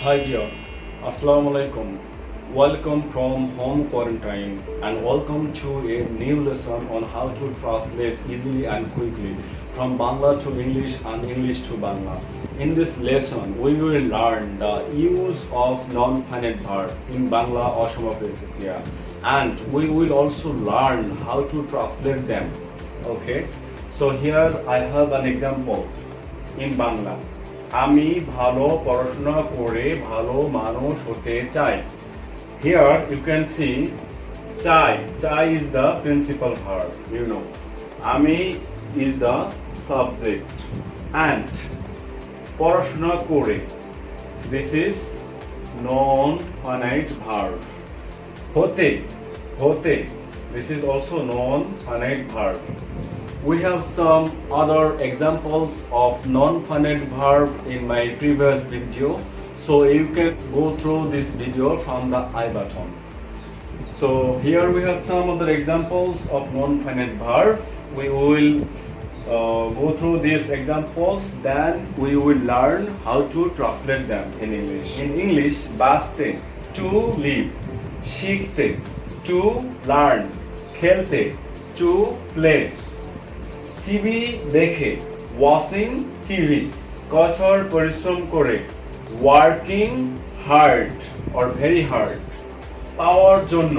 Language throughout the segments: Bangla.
Hi dear, Assalamu alaikum. Welcome from home quarantine and welcome to a new lesson on how to translate easily and quickly from Bangla to English and English to Bangla. In this lesson, we will learn the use of non-finite verb in Bangla or Samapekriya, and we will also learn how to translate them. Okay, so here I have an example in Bangla. আমি ভালো পড়াশোনা করে ভালো মানুষ হতে চাই. Here you can see chai is the principal verb, আমি is the subject and পড়াশোনা করে, this is non-finite verb. হতে, this is also non-finite verb. We have some other examples of non-finite verb in my previous video, so you can go through this video from the I button. So here we have some other examples of non-finite verb. We will go through these examples, then we will learn how to translate them in English. In English, baste, to live, শিখতে, to learn, খেলতে, to play. টিভি দেখে, ওয়াচিং টিভি, কঠোর পরিশ্রম করে, working hard or very hard, পাওয়ার জন্য,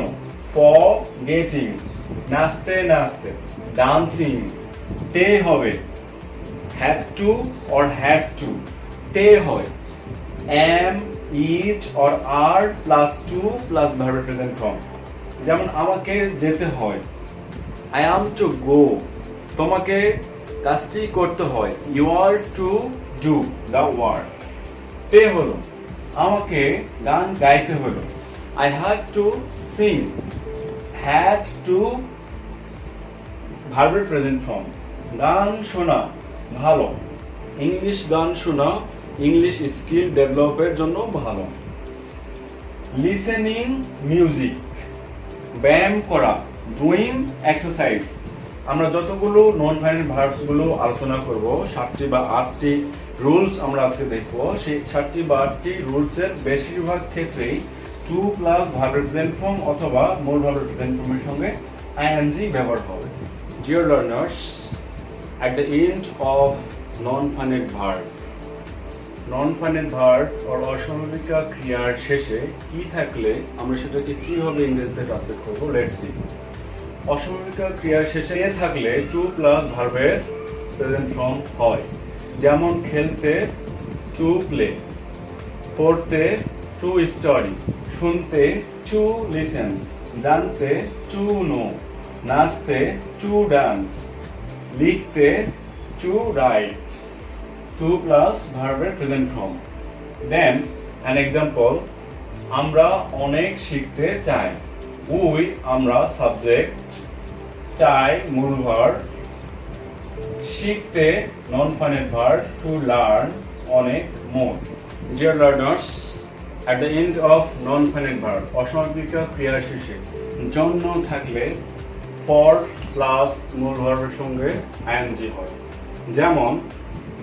ফর গেটিং, নাচতে নাচতে, ডান্সিং, তে হবে, have to or have to, তে হয়, am is or are plus to plus verb present form. যেমন আমাকে যেতে হয়, আই অ্যাম টু গো, তোমাকে কাজটি করতে হয়, you are to do the work. তে হলো আমাকে গান গাইতে হলো, I had to sing, had to ভার্বের প্রেজেন্ট ফর্ম। গান শোনা ভালো, ইংলিশ গান শোনা ইংলিশ স্কিল ডেভেলপের জন্য ভালো। লিসেনিং মিউজিক, ব্যায়াম করা, ডুইং এক্সারসাইজ। আমরা যতগুলো নন ফাইনাইট ভার্বস গুলো আলোচনা করব, 7টি বা 8টি রুলস আমরা আজকে দেখব। সেই 7টি বা 8টি রুলস এর বেশিরভাগ ক্ষেত্রেই টু প্লাস ভার্বের প্রেজেন্ট ফর্ম অথবা মূল ভার্বের প্রেজেন্ট ফর্মের সঙ্গে আইএনজি ব্যবহার হবে। Deer learners, at the end of non-finite verb, non-finite verb or অসমাপিকা ক্রিয়ার শেষে কি থাকলে আমরা সেটাকে কিভাবে ইংরেজিতে ট্রান্সলেট করব, লেটস সি। অসমাপিকা ক্রিয়ার শেষে এ থাকলে টু প্লাস ভার্বের প্রেজেন্ট ফর্ম হয়। যেমন খেলতে, টু প্লে, পড়তে, টু স্টাডি, শুনতে, টু লিসেন, জানতে, টু নো, নাচতে, টু ডান্স, লিখতে, টু রাইট, টু প্লাস ভার্বের present form. Then an example, আমরা অনেক শিখতে চাই, উই আমরা সাবজেক্ট, চাই মূল ভার্ব, শিখতে non finite verb, to learn অনেক more. Dear learners, at the end of non-finite verb অসমাপিকা ক্রিয়ার শেষে জন্য থাকলে ফর প্লাস মূল ভার্বের সঙ্গে আইএনজি হয়। যেমন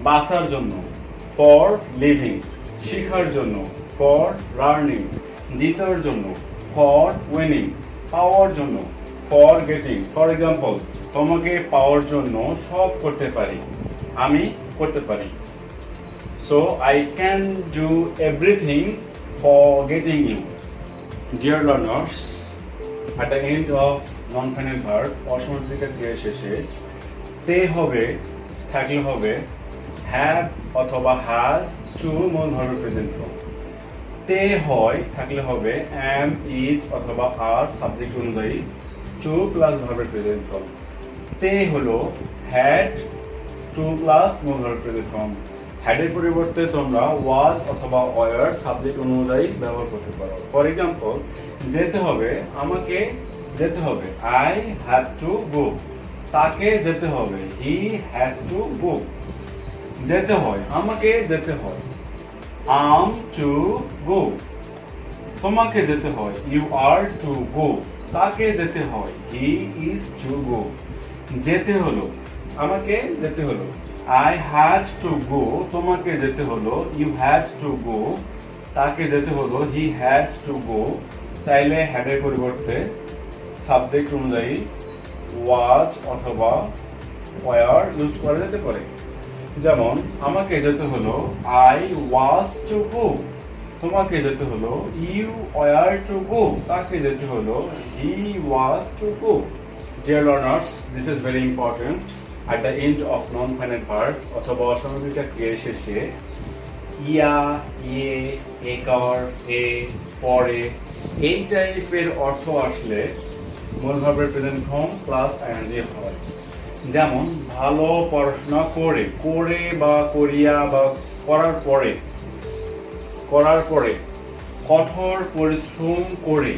বাঁচার জন্য, ফর লিভিং, শিখার জন্য, ফর লার্নিং, জিতার জন্য, ফর উইনিং, পাওয়ার জন্য, ফর গেটিং। ফর এক্সাম্পল, তোমাকে পাওয়ার জন্য সব করতে পারি, আমি করতে পারি। So I can do everything for getting you. Dear learners, at the end of non-finite verb অসমাপিকা ক্রিয়ার শেষে তে হবে থাকলে হবে হ্যাভ অথবা হ্যাজ, টু মূল ভার্বের প্রেজেন্ট ফর্ম। তে হয় থাকলে হবে এম ইজ অথবা আর সাবজেক্ট অনুযায়ী, টু প্লাস ভার্বের প্রেজেন্ট ফর্ম। তে হলো হ্যাড, টু প্লাস মূল ভার্বের প্রেজেন্ট ফর্ম। হ্যাডের পরিবর্তে তোমরা ওয়াজ অথবা ওয়ার সাবজেক্ট অনুযায়ী ব্যবহার করতে পারো। ফর এক্সাম্পল, যেতে হবে, আমাকে যেতে হবে, আই হ্যাভ টু গো, তাকে যেতে হবে, হি হ্যাজ টু গো। যেতে হয়, আমাকে যেতে হয়, আম টু গো। তোমাকে যেতে হয়, ইউ আর টু গো। তাকে যেতে হয়, হি ইজ টু গো। যেতে হলো, আমাকে যেতে হলো, I had to go, তোমাকে যেতে হলো, you had to go, তাকে যেতে হলো হি হ্যাড টু গো, চাইলে হ্যাডের পরিবর্তে সাবজেক্ট অনুযায়ী ওয়াজ অথবা ওয়ার ইউজ করা যেতে পারে। যেমন আমাকে যেতে হলো আই ওয়াজ টু গো, তোমাকে যেতে হলো ইউ ওয়ার টু গো, তাকে যেতে হলো he was to go. Dear learners, this is very important. at the end of non-finite verb অথবা অসমাপিকা ক্রিয়ার শেষে ইয়া, ইয়ে, একর, এ, পরে এই টাইপের অর্থ আসলে মূল ভার্বের প্রেজেন্ট ফর্ম প্লাস আইএনজি হয়। যেমন ভালো পড়াশোনা করে, করে বা করিয়া বা করার পরে, করার পরে, কঠোর পরিশ্রম করে,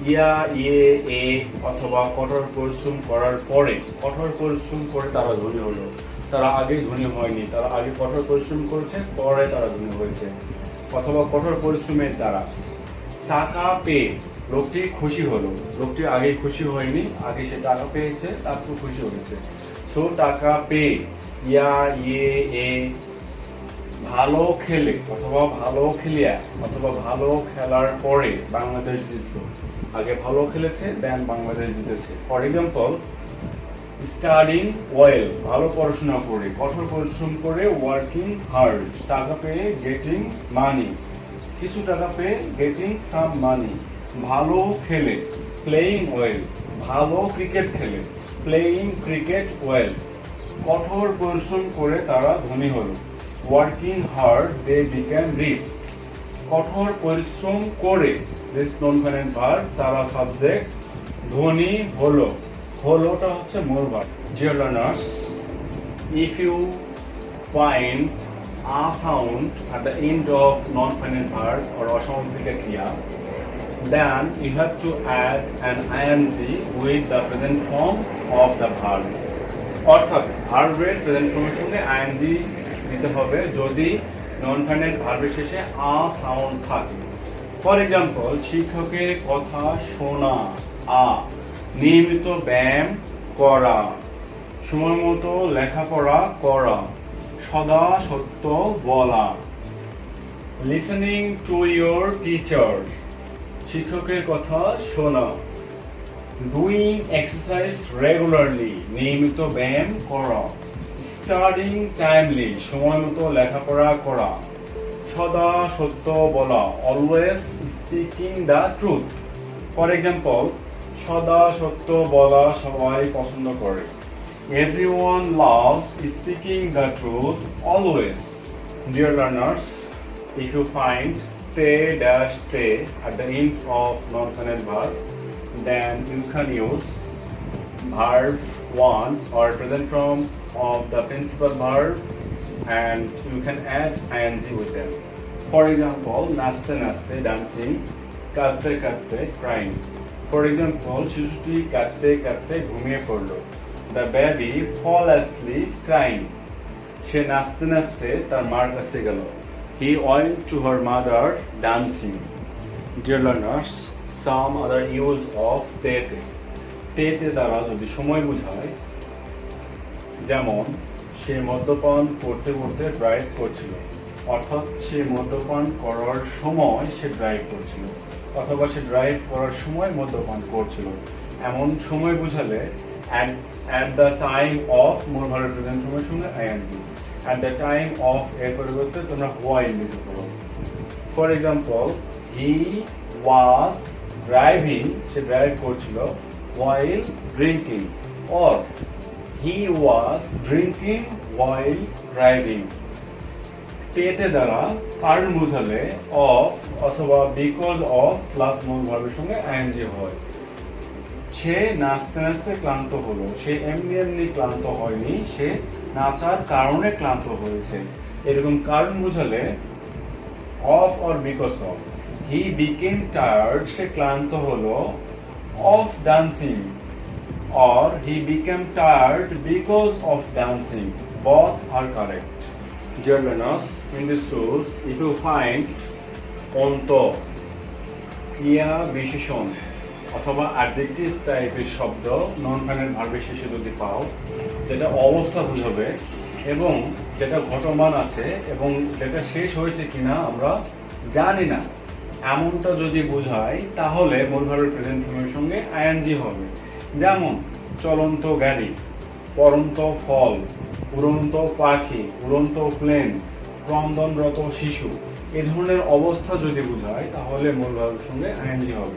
ইয়া, ইয়ে, এ অথবা কঠোর পরিশ্রম করার পরে, কঠোর পরিশ্রম করে তারা ধনী হলো, তারা আগে ধনী হয়নি, তারা আগে কঠোর পরিশ্রম করেছে পরে তারা ধনী হয়েছে। অথবা কঠোর পরিশ্রমের দ্বারা টাকা পেয়ে লোকটি খুশি হলো, লোকটি আগে খুশি হয়নি, আগে সে টাকা পেয়েছে তারপর খুশি হয়েছে। সো টাকা পেয়ে, ইয়া, ইয়ে, এ, ভালো খেলে অথবা ভালো খেলিয়া অথবা ভালো খেলার পরে বাংলাদেশ জিতলো, আগে ভালো খেলেছে দেন বাংলাদেশ জিতেছে। ফর এক্সাম্পল, স্টাডিং ওয়েল, ভালো পড়াশোনা করে, কঠোর পরিশ্রম করে, ওয়ার্কিং হার্ড, টাকা পেয়ে, গেটিং মানি, কিছু টাকা পেয়ে, গেটিং সাম মানি, ভালো খেলে, প্লেইং ওয়েল, ভালো ক্রিকেট খেলে, প্লেইং ক্রিকেট ওয়েল, কঠোর পরিশ্রম করে তারা ধনী হলো, working hard they became rich, কঠোর পরিশ্রম করে, দিস নন-ফাইনাইট ভার্ব, তারা সাবজেক্ট, ধনী হলো, হলোটা হচ্ছে মূল verb. Dear learners, if you find a sound at the end of non-finite verb or অসমাপিকা ক্রিয়া, then you have to add an ing with the present form of the verb. অর্থাৎ ভার্বের প্রেজেন্ট ফর্মের সঙ্গে ing দিতে হবে যদি নন-ফাইনাইট ভার্বের শেষে আ সাউন্ড থাকে। ফর এক্সাম্পল, শিক্ষকের কথা শোনা, আ, নিয়মিত ব্যায়াম করা, সময় মতো লেখাপড়া করা, সদা সত্য বলা, লিসেনিং টু ইয়োর টিচার, শিক্ষকের কথা শোনা, ডুইং এক্সারসাইজ রেগুলারলি, নিয়মিত ব্যায়াম করা, স্টাডিং টাইমলি, সময় মতো লেখাপড়া করা, সদা সত্য বলা, always speaking the truth. For example, সদা সত্য বলা সবাই পছন্দ করে, everyone loves speaking the truth always. Deer learners, if you find te dash te at the end of non-finite verb, then you can use verb 1 or present form of the principal verb and you can add ing with them. For example, naste naste dancing, katte katte crying. For example, শিশুটি কাঁদতে কাঁদতে ঘুমিয়ে পড়ল, the baby fall asleep crying. সে নাচতে নাচতে তার মার কাছে গেল, he went to her mother dancing. Dear learners, some other use of te te দ্বারা যদি সময় বোঝায়, যেমন সে মদ্যপান করতে করতে ড্রাইভ করছিল, অর্থাৎ সে মদ্যপান করার সময় সে ড্রাইভ করছিল, অথবা সে ড্রাইভ করার সময় মদ্যপান করছিল, এমন সময় বোঝালে at the time of মূল ভার্বের প্রেজেন্ট ফর্মের সঙ্গে ing, at the time of এর পরিবর্তে তোমরা while দিতে পারো। For example, he was driving, say drive করছিল, while drinking, or he was drinking while driving. তেতে দ্বারা কারণ বোঝালে of অথবা because of প্লাস মূল ভার্বের সঙ্গে ing হয়। সে নাচতে নাচতে ক্লান্ত হলো, সে এমনি এমনি ক্লান্ত হয়নি, সে নাচার কারণে ক্লান্ত হয়েছে। এরকম কারণ বোঝালে of or because of। he became tired, সে ক্লান্ত হলো, of dancing, or he became tired because of dancing. Both are correct. Dear learners, in this source, if you find অন্ত, ক্রিয়া বিশেষণ অথবা অ্যাডজেক্টিভ টাইপের শব্দ নন-ফাইনাইট ভার্বের শেষে যদি পাও, যেটা অবস্থা বোঝাবে এবং যেটা ঘটমান আছে এবং যেটা শেষ হয়েছে কিনা আমরা জানি না এমনটা যদি বোঝায় তাহলে মূল ভার্বের প্রেজেন্ট ফর্মের সঙ্গে আইএনজি হবে। যেমন চলন্ত গাড়ি, পড়ন্ত ফল, উড়ন্ত পাখি, উড়ন্ত প্লেন, ক্রন্দনরত শিশু, এ ধরনের অবস্থা যদি বোঝায় তাহলে মূল ভার্বের সঙ্গে আইএনজি হবে।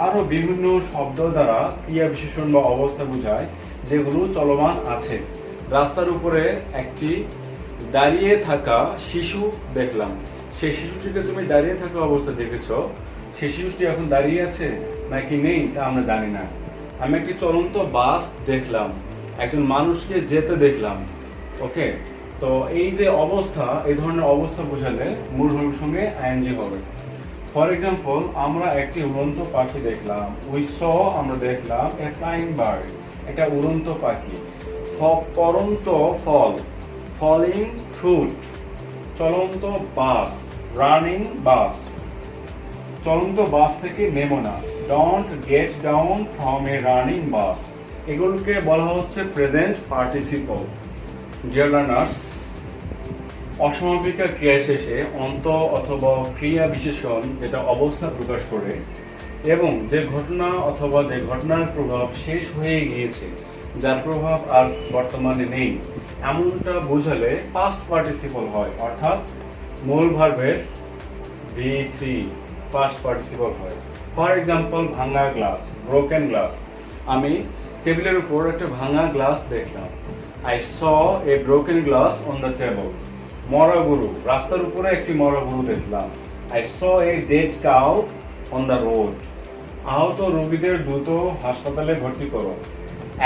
আরও বিভিন্ন শব্দ দ্বারা ক্রিয়া বিশেষণ বা অবস্থা বোঝায় যেগুলো চলমান আছে। রাস্তার উপরে একটি দাঁড়িয়ে থাকা শিশু দেখলাম, সেই শিশুটিকে তুমি দাঁড়িয়ে থাকা অবস্থা দেখেছো, সেই শিশুটি এখন দাঁড়িয়ে আছে নাকি নেই তা আমরা জানি না। আমি একটি চলন্ত বাস দেখলাম, একজন মানুষকে যেতে দেখলাম। ওকে, তো এই যে অবস্থা, এই ধরনের অবস্থা বোঝালে মূল ভার্বের সঙ্গে আইএনজি হবে। ফর এক্সাম্পল, আমরা একটি উড়ন্ত পাখি দেখলাম, উই স আমরা দেখলাম এ ফ্লাইং বার্ড, এটা উড়ন্ত পাখি। পড়ন্ত ফল, ফলিং ফ্রুট। চলন্ত বাস, রানিং বাস, চলন্ত বাস থেকে নেমো না, don't get down from a running bus. এগুলোকে বলা হচ্ছে প্রেজেন্ট পার্টিসিপল। ডিয়ার লার্নার্স, অসমাপিকা ক্রিয়া শেষে অন্ত অথবা ক্রিয়া বিশেষণ যেটা অবস্থা প্রকাশ করে এবং যে ঘটনা অথবা যে ঘটনার প্রভাব শেষ হয়ে গিয়েছে, যার প্রভাব আর বর্তমানে নেই, এমনটা বোঝালে পাস্ট পার্টিসিপল হয়, অর্থাৎ মূল ভার্বের V3 পাস্ট পার্টিসিপল হয়। ফর এক্সাম্পল, ভাঙা গ্লাস, ব্রোকেন গ্লাস। আমি টেবিলের উপর একটা ভাঙা গ্লাস দেখলাম, I saw A broken glass on the table. মরা গরু, রাস্তার উপরে একটি মরা গরু দেখলাম, I saw a dead cow on the road. আহত রোগীদের দ্রুত হাসপাতালে ভর্তি করো,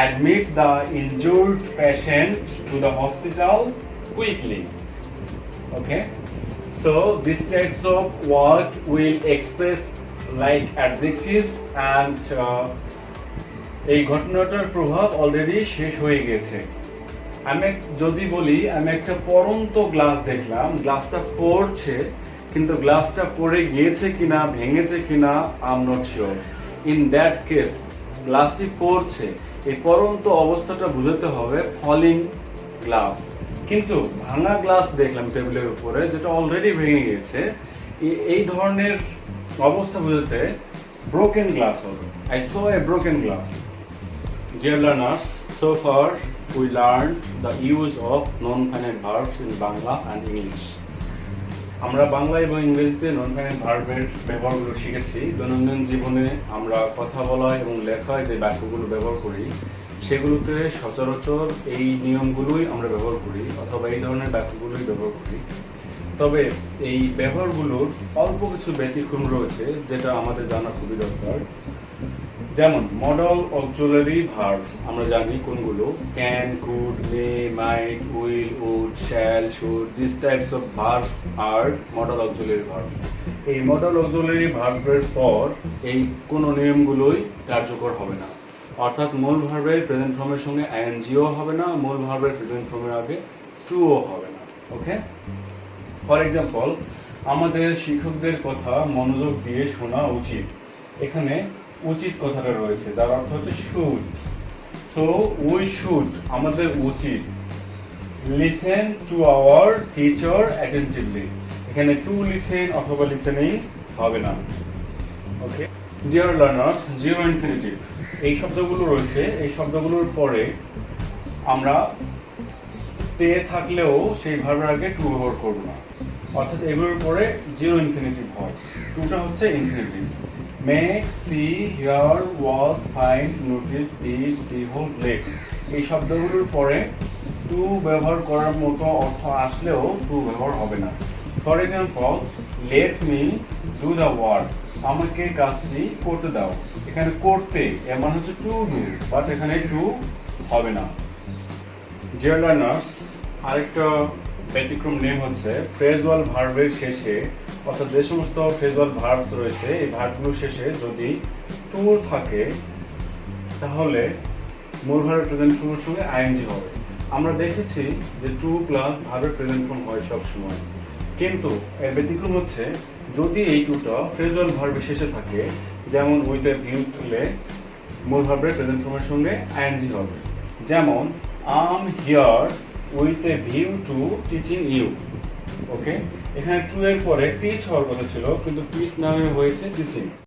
admit the injured patient to the hospital quickly. Okay, so these types of words will express like adjectives and এই ঘটনাটার প্রভাব অলরেডি শেষ হয়ে গেছে। আমি যদি বলি আমি একটা পড়ন্ত গ্লাস দেখলাম, গ্লাসটা পড়ছে, কিন্তু গ্লাসটা পড়ে গিয়েছে কিনা, ভেঙেছে কিনা, I am not sure. In that case গ্লাসটি পড়ছে, এই পড়ন্ত অবস্থাটা বুঝাতে হবে ফলিং গ্লাস। কিন্তু ভাঙা গ্লাস দেখলাম টেবিলের উপরে, যেটা অলরেডি ভেঙে গেছে, এই ধরনের অবস্থা বুঝাতে ব্রোকেন গ্লাস হবে, I saw A broken glass. Dear learners, so far we learned the use of non-finite verbs in Bangla and English. আমরা বাংলা এবং ইংরেজিতে নন ফাইনাইট ভার্বের ব্যবহারগুলো শিখেছি। দৈনন্দিন জীবনে আমরা কথা বলা এবং লেখায় যে বাক্যগুলো ব্যবহার করি সেগুলোতে সচরাচর এই নিয়মগুলোই আমরা ব্যবহার করি অথবা এই ধরনের বাক্যগুলোই ব্যবহার করি। তবে এই ব্যবহারগুলোর অল্প কিছু ব্যতিক্রম রয়েছে যেটা আমাদের জানা খুবই দরকার। যেমন মডেল অক্সিলারি ভার্বস আমরা জানি কোনগুলো, can, could, may, might, will, would, shall, should. This types of verbs are modal auxiliary verb. এই মডেল অক্সিলারি ভার্বের পর এই কোনো নিয়মগুলোই কার্যকর হবে না, অর্থাৎ মূল ভার্বের প্রেজেন্ট ফর্মের সঙ্গে আইএনজিও হবে না, মূল ভার্বের প্রেজেন্ট ফর্মের আগে টুও হবে না। ওকে, ফর এক্সাম্পল, আমাদের শিক্ষকদের কথা মনোযোগ দিয়ে শোনা উচিত। এখানে উচিত কথাটা রয়েছে, যার অর্থ হচ্ছে শুড। সো উই শুড, আমাদের উচিত, listen to our teacher attentively. এখানে টু লিসেন অথবা লিসেনিং হবে না। ওকে, ডিয়ার লার্নার্স, জিরো ইনফিনিটিভ এই শব্দগুলো রয়েছে, এই শব্দগুলোর পরে আমরা তে থাকলেও সেই ভার্বের আগে টু ব্যবহার করব না, অর্থাৎ এগুলোর পরে জিরো ইনফিনিটিভ হয়। টুটা হচ্ছে infinitive. Make, see, hear, watch, find, notice, did, behold, let এই শব্দগুলোর পরে টু ব্যবহার করার মতো অর্থ আসলেও টু ব্যবহার হবে না। For example, let me do the work, আমাকে কাজটি করতে দাও। এখানে করতে এর মানে হচ্ছে টু ডু, বাট এখানে টু হবে না। ডিয়ার লার্নার্স, আরেকটা ব্যতিক্রম নিয়ম হচ্ছে ফ্রেজুয়াল ভার্বের শেষে, অর্থাৎ যে সমস্ত ফ্রেজুয়াল ভার্বস রয়েছে এই ভার্বগুলোর শেষে যদি টু থাকে তাহলে মূল ভার্বের প্রেজেন্ট ফর্মের সঙ্গে আইএনজি হবে। আমরা দেখেছি যে টু প্লাস ভার্বের প্রেজেন্ট ফর্ম হয় সবসময়, কিন্তু এর ব্যতিক্রম হচ্ছে যদি এই টুটা ফ্রেজুয়াল ভার্বের শেষে থাকে, যেমন উইথ এ ভিউ টুলে, মূল ভার্বের প্রেজেন্ট ফর্মের সঙ্গে আইএনজি হবে। যেমন am here with a view to teaching you. Okay, এখানে টু এর পরে টিচ হওয়ার কথা ছিল, কিন্তু টিচ না হয়ে হয়েছে টিচিং।